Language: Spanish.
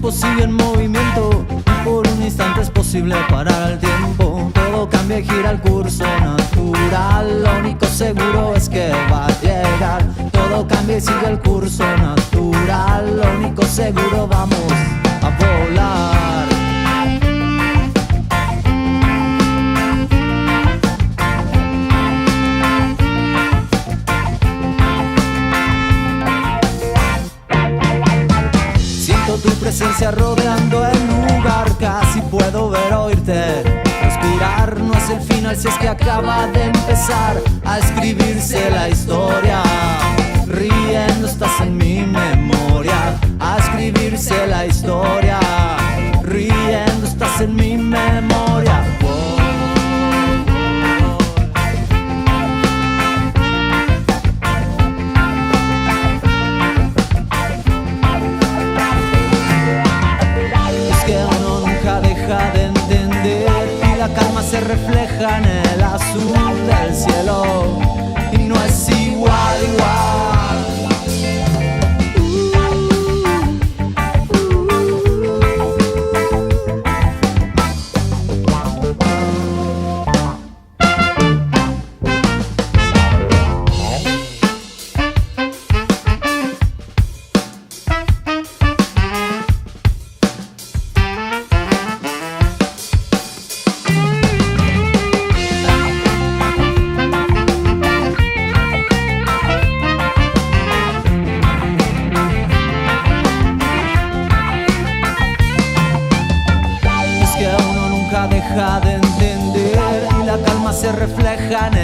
cuerpo sigue en movimiento y por un instante es posible parar el tiempo. Todo cambia y gira el curso natural. Lo único seguro es que va a llegar. Todo cambia y sigue el curso natural. Lo único seguro, vamos a volar. Tu presencia rodeando el lugar, casi puedo ver, oírte respirar. No es el final si es que acaba de empezar a escribirse la historia. Riendo estás en mi memoria, a escribirse la historia. Riendo estás en mi memoria. De entender y la calma se refleja en el azul del cielo y no es igual. Deja de entender y la calma se refleja en